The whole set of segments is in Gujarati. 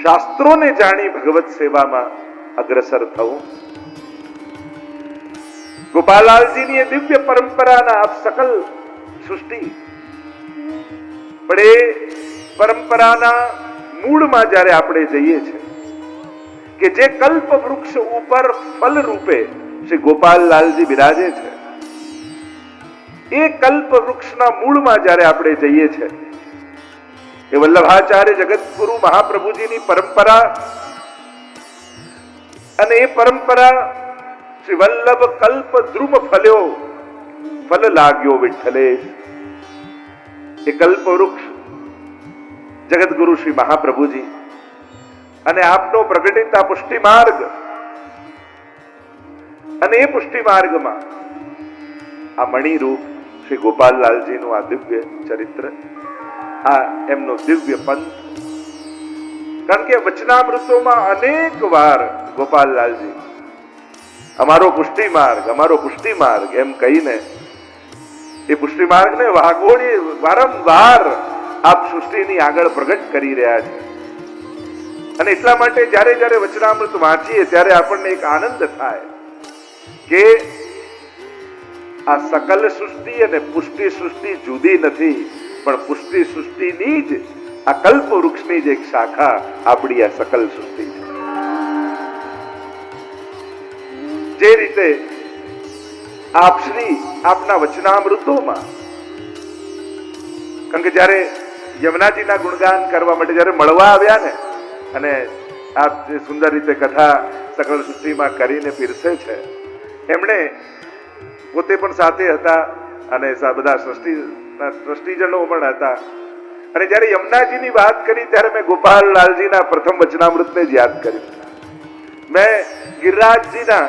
શાસ્ત્રોને જાણી ભગવત સેવામાં અગ્રસર થવું. ગોપાલાલજીની એ દિવ્ય પરંપરાના આપ સકલ સૃષ્ટિ, પણ એ પરંપરાના મૂળમાં જ્યારે આપણે જઈએ છીએ કે જે કલ્પ વૃક્ષ ઉપર ફલ રૂપે શ્રી ગોપાલલાલજી બિરાજે છે, એ કલ્પ વૃક્ષના મૂળમાં જ્યારે આપણે જઈએ છીએ, એ વલ્લભાચાર્ય જગતગુરુ મહાપ્રભુજીની પરંપરા, અને એ પરંપરા શ્રી વલ્લભ કલ્પ દ્રુમ ફલ્યો ફલ લાગ્યો વિઠ્ઠલેશ. એ કલ્પ વૃક્ષ જગતગુરુ શ્રી મહાપ્રભુજી અને આપનો પ્રગટિત આ પુષ્ટિ માર્ગ, અને એ પુષ્ટિ માર્ગમાં આ મણિરૂપ શ્રી ગોપાલલાલજીનું આ દિવ્ય ચરિત્ર, આ એમનો દિવ્ય પંથ. કારણ કે વચનામૃતોમાં અનેક વાર ગોપાલલાલજી અમારો પુષ્ટિ માર્ગ એમ કહીને એ પુષ્ટિ માર્ગને વારંવાર આપ સૃષ્ટિની આગળ પ્રગટ કરી રહ્યા છે. અને એટલા માટે જ્યારે જ્યારે વચનામૃત વાંચીએ ત્યારે આપણને એક આનંદ થાય કે આ સકલ સૃષ્ટિ અને પુષ્ટિ સૃષ્ટિ જુદી નથી, પણ પુષ્ટિ સૃષ્ટિની જ આ કલ્પ વૃક્ષની જ એક શાખા આપણી આ સકલ સૃષ્ટિ છે. જે રીતે આપના વચનામૃતોમાં, કારણ કે જ્યારે યમુનાજીના ગુણગાન કરવા માટે જ્યારે મળવા આવ્યા ને, અને આપ જે સુંદર રીતે કથા સકલ સૃષ્ટિમાં કરીને પીરસે છે, એમણે પોતે પણ સાથે હતા અને બધા ટ્રસ્ટીજનો પણ હતા. અને જ્યારે યમુનાજીની વાત કરી ત્યારે મેં ગોપાલલાલજીના પ્રથમ વચનામૃતને જ યાદ કર્યું. મેં ગિરિરાજજીના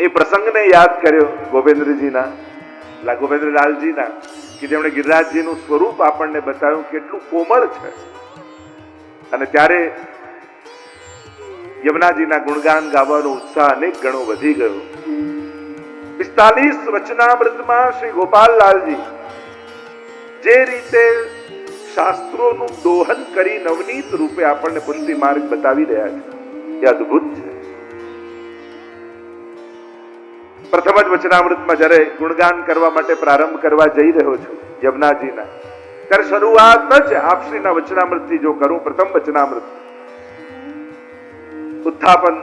એ પ્રસંગને યાદ કર્યો, ગોવિંદલાલજીના, કે જેમણે ગિરિરાજજીનું સ્વરૂપ આપણને બતાવ્યું કેટલું કોમળ છે. અને ત્યારે યમુનાજીના ગુણગાન ગાવાનો ઉત્સાહ અનેક ગણો વધી ગયો. 45 વચનામૃતમાં શ્રી ગોપાલલાલજી જે રીતે શાસ્ત્રોનું દોહન કરી નવનીત રૂપે આપણને પુષ્ટિ માર્ગ બતાવી રહ્યા છે, એ અદ્ભુત છે. પ્રથમ જ વચનામૃતમાં જ્યારે ગુણગાન કરવા માટે પ્રારંભ કરવા જઈ રહ્યો છું યમુનાજીના, ત્યારે શરૂઆત જ આપશ્રીના વચનામૃતથી જો કરું, પ્રથમ વચનામૃત ઉત્થાપન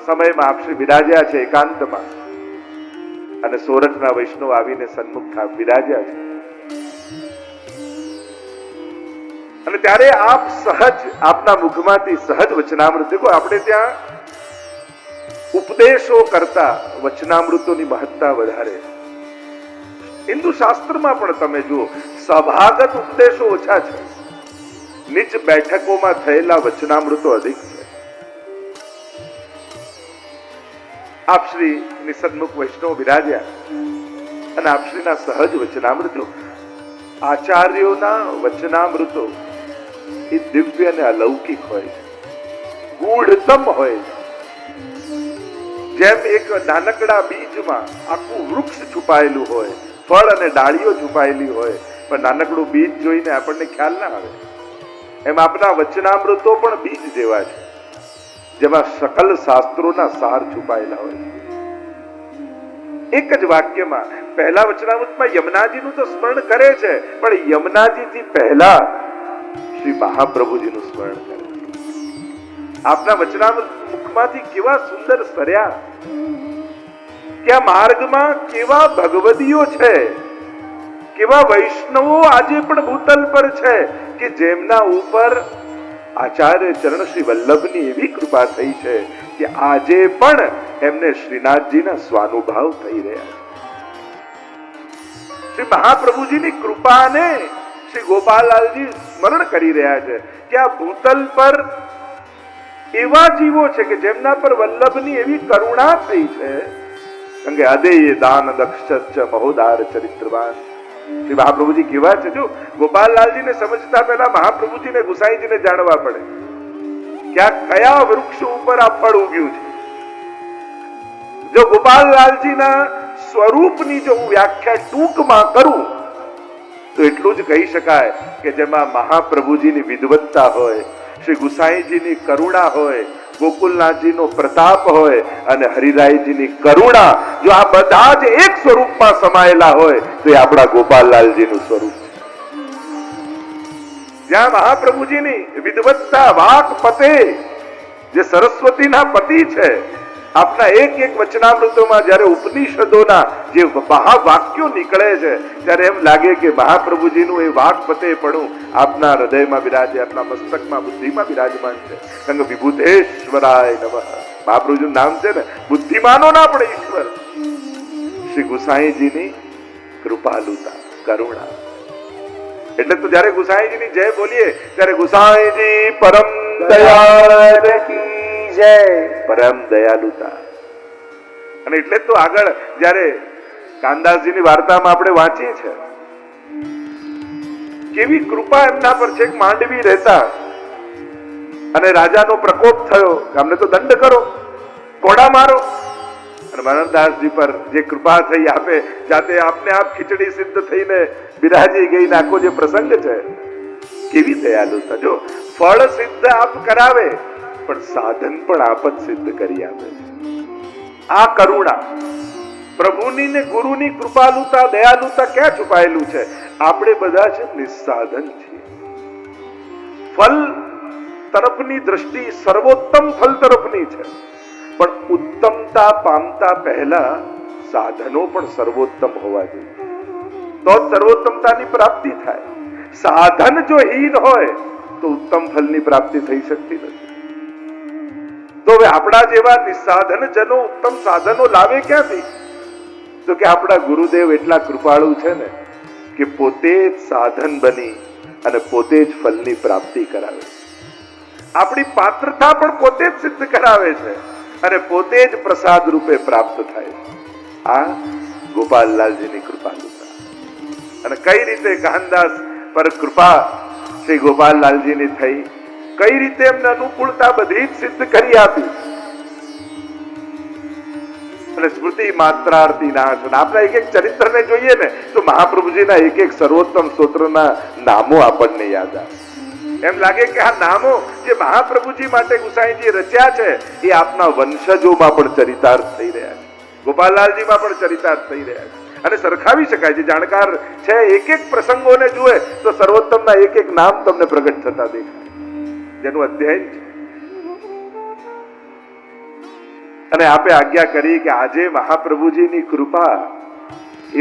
સમયમાં આપશ્રી બિરાજ્યા છે એકાંતમાં, અને સોરઠના વૈષ્ણવ આવીને સન્મુખ બિરાજ્યા છે. અને ત્યારે આપ સહજ, આપના મુખમાંથી સહજ વચનામૃત, દેખો આપણે ત્યાં ઉપદેશો કરતા વચનામૃતોની મહત્તા વધારે. હિન્દુ શાસ્ત્રમાં પણ તમે જુઓ, સભાગત ઉપદેશો ઓછા છે, નીચ બેઠકોમાં થયેલા વચનામૃતો અધિક છે. આપશ્રી ની સન્મુખ વૈષ્ણવ બિરાજ્યા અને આપશ્રીના સહજ વચનામૃતો, આચાર્યોના વચનામૃતો એ દિવ્ય અને અલૌકિક હોય છે, ગૂઢતમ હોય છે. જેમ એક નાનકડા બીજમાં આખું વૃક્ષ છુપાયેલું હોય, ફળ અને ડાળીઓ છુપાયેલી હોય, પણ નાનકડું બીજ જોઈને આપણને ખ્યાલ ના આવે, એમ આપના વચનામૃતો પણ બીજ જેવા છે, જેમાં સકલ શાસ્ત્રોના સાર છુપાયેલા હોય. એક જ વાક્યમાં પહેલા વચનામૃતમાં યમુનાજીનું તો સ્મરણ કરે છે, પણ યમુનાજીથી પહેલા શ્રી મહાપ્રભુજીનું સ્મરણ કરે છે. આપના વચનામૃત મુખમાંથી કેવા સુંદર સર્યા, કે આ માર્ગમાં કેવા ભગવદીઓ છે, કેવા વૈષ્ણવો આજે પણ ભૂતલ પર છે, કે જેમના ઉપર આચાર્ય ચરણ શ્રી વલ્લભની એવી કૃપા થઈ છે કે આજે પણ એમને શ્રીનાથજીના સ્વાનુભાવ થઈ રહ્યા છે. શ્રી મહાપ્રભુજીની કૃપાને શ્રી ગોપાલલાલજી સ્મરણ કરી રહ્યા છે કે આ ભૂતલ પર એવા જીવો છે કે જેમના પર વલ્લભની એવી કરુણા થઈ છે. કારણ કે અદેય દાન દક્ષ મહોદાર ચરિત્રવાન શ્રી મહાપ્રભુજી કેવા છે. જો ગોપાલલાલજીને સમજતા પહેલા મહાપ્રભુજીને ગુસાઈજીને જાણવા પડે કે આ કયા વૃક્ષ ઉપર આ ફળ ઉગ્યું છે. જો ગોપાલલાલજીના સ્વરૂપની જો હું વ્યાખ્યા ટૂંકમાં કરું તો એટલું જ કહી શકાય કે જેમાં મહાપ્રભુજીની વિદવત્તા હોય, શ્રી ગુસાઈજીની કરુણા હોય, ગોકુલનાથજીનો પ્રતાપ હોય અને હરિરાયજીની કરુણા, જો આ બધા જ એક સ્વરૂપમાં સમાયેલા હોય તો એ આપણા ગોપાલલાલજીનું સ્વરૂપ છે. જ્યાં મહાપ્રભુજીની વિદવત્તા, વાક પતે, જે સરસ્વતીના પતિ છે, આપના એક એક વચનામૃતોમાં જ્યારે ઉપનિષદોના જે મહાવાક્યો નીકળે છે ત્યારે એમ લાગે કે મહાપ્રભુજીનું એ વાક પતે પણ આપના હૃદયમાં બિરાજે, આપના મસ્તકમાં, બુદ્ધિમાં બિરાજમાન છે. કારણ કે વિભૂતેશ્વરાય નમઃ મહાપ્રભુજીનું નામ છે ને, બુદ્ધિમાનોના પણ ઈશ્વર. શ્રી ગુસાઈજીની કૃપાલુતા, કરુણા. એટલે તો જયારે ગુસાઈજીની જય બોલીએ ત્યારે ગુસાઈજી પરમ દયાળ કી જય, પરમ દયાલુતા. અને એટલે તો આગળ જયારે કાનદાસજીની વાર્તામાં આપણે વાંચીએ છે કેવી કૃપા એમના પર છે. માંડવી રહેતા અને રાજાનો પ્રકોપ થયો, અમને તો દંડ કરો, કોડા મારો. અને મનનદાસજી પર જે કૃપા થઈ, આપે જાતે આપને આપ ખીચડી સિદ્ધ થઈને બિરાજી ગઈ, આખો જે પ્રસંગ છે, કેવી દયાલુતા. જો ફળ સિદ્ધ આપ કરાવે પણ સાધન પણ આપ જ સિદ્ધ કરી આપે છે. આ કરુણા પ્રભુની ને ગુરુની કૃપાલુતા, દયાલુતા ક્યાં છુપાયેલું છે? આપણે બધા છે નિસ્સાધન છીએ. ફલ તરફની દ્રષ્ટિ સર્વોત્તમ ફલ તરફની છે, પણ ઉત્તમતા પામતા પહેલા સાધનો પણ સર્વોત્તમ હોવા જોઈએ, તો સર્વોત્તમતાની પ્રાપ્તિ થાય. સાધન જો હીન હોય તો ઉત્તમ ફલની પ્રાપ્તિ થઈ શકતી નથી. તો હવે આપણા જેવા નિસાધન જનો ઉત્તમ સાધનો લાવે ક્યાંથી? તો કે આપણા ગુરુદેવ એટલા કૃપાળુ છે ને કે પોતે જ સાધન બની અને પોતે જ ફલની પ્રાપ્તિ કરાવે. આપણી પાત્રતા પણ પોતે જ સિદ્ધ કરાવે છે અને પોતે જ પ્રસાદ રૂપે પ્રાપ્ત થાય છે. આ ગોપાલલાલજીની કૃપાલુતા. અને કઈ રીતે કાનદાસ પર કૃપા શ્રી ગોપાલલાલજીની થઈ, કઈ રીતે એમને અનુકૂળતા બધી જ સિદ્ધ કરી આપી. અને સ્મૃતિ માત્રાર્થી નાશ. આપણા એક એક ચરિત્રને જોઈએ ને તો મહાપ્રભુજીના એક એક સર્વોત્તમ સ્તોત્રના નામો આપણને યાદ આવે. એમ લાગે કે આ નામો જે મહાપ્રભુજી માટે ગુસાઈજી રચ્યા છે એ આપના વંશજોમાં પણ ચરિતાર્થ થઈ રહ્યા છે, ગોપાલલાલજીમાં પણ ચરિતાર્થ થઈ રહ્યા છે. અને સરખાવી શકાય છે. જાણકાર છે એક એક પ્રસંગોને જુએ તો સર્વોત્તમના એક એક નામ તમને પ્રગટ થતા દેખાય, જેનું અધ્યયન છે. અને આપે આજ્ઞા કરી કે આજે મહાપ્રભુજીની કૃપા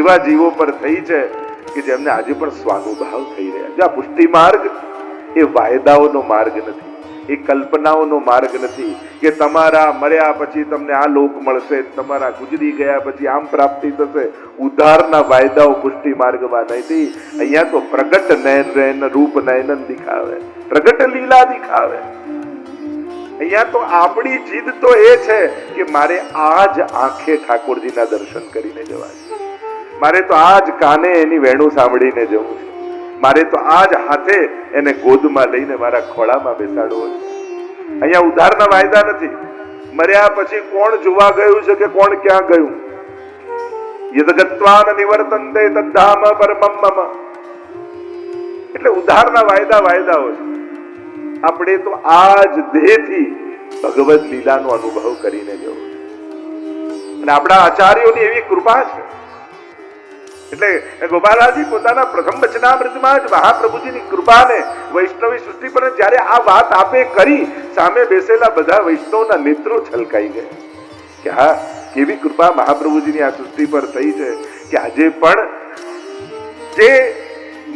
એવા જીવો પર થઈ છે કે જેમને આજે પણ સ્વાનુભાવ થઈ રહ્યા છે. આ પુષ્ટિ માર્ગ એ વાયદાઓનો માર્ગ નથી, એ કલ્પનાઓનો માર્ગ નથી કે તમારા મર્યા પછી તમને આ લોક મળશે, તમારા ગુજરી ગયા પછી આમ પ્રાપ્તિ થશે. ઉદ્ધારના વાયદાઓ પુષ્ટિ માર્ગમાં નથી. અહીંયા તો પ્રગટ નયન રૂપ નયનન દિખાવે, પ્રગટ લીલા દિખાવે. અહીંયા તો આપણી જીદ તો એ છે કે મારે આજ આંખે ઠાકોરજીના દર્શન કરીને જવા છે, મારે તો આજ કાને એની વેણું સાંભળીને જવું છે, મારે તો આજ હાથે એને ગોદમાં લઈને મારા ખોળામાં બેસાડવો છે. અહીંયા ઉદ્ધારના વાયદા નથી. મર્યા પછી કોણ જોવા ગયું છે કે કોણ ક્યાં ગયું? યદગત્વાન નિવર્તન્તે તદ્ધામ પરમમ મમ. એટલે ઉદ્ધારના વાયદાઓ છે. આપણે તો આજ દેહથી ભગવદ લીલાનો અનુભવ કરીને જવું છે. અને આપણા આચાર્યોની એવી કૃપા છે. એટલે ગોપાલજી પોતાના પ્રથમ વચનામૃતમાં જ મહાપ્રભુજીની કૃપાને વૈષ્ણવી સૃષ્ટિ પર જ્યારે આ વાત આપે કરી, સામે બેસેલા બધા વૈષ્ણવના નેત્રો છલકાઈ ગયા કે હા, કેવી કૃપા મહાપ્રભુજીની આ સૃષ્ટિ પર થઈ છે કે આજે પણ જે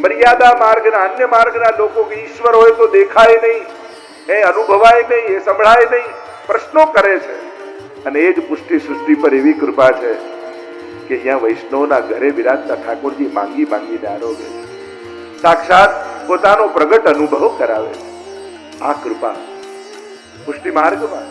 મર્યાદા માર્ગના, અન્ય માર્ગના લોકો કે ઈશ્વર હોય તો દેખાય નહીં, એ અનુભવાય નહીં, એ સંભળાય નહીં, પ્રશ્નો કરે છે. અને એ જ પુષ્ટિ સૃષ્ટિ પર એવી કૃપા છે કે અહીંયા વૈષ્ણવના ઘરે બિરાજતા ઠાકોરજી માંગી માંગીને આરોગે, સાક્ષાત પોતાનો પ્રગટ અનુભવ કરાવે. આ કૃપા પુષ્ટિ માર્ગમાં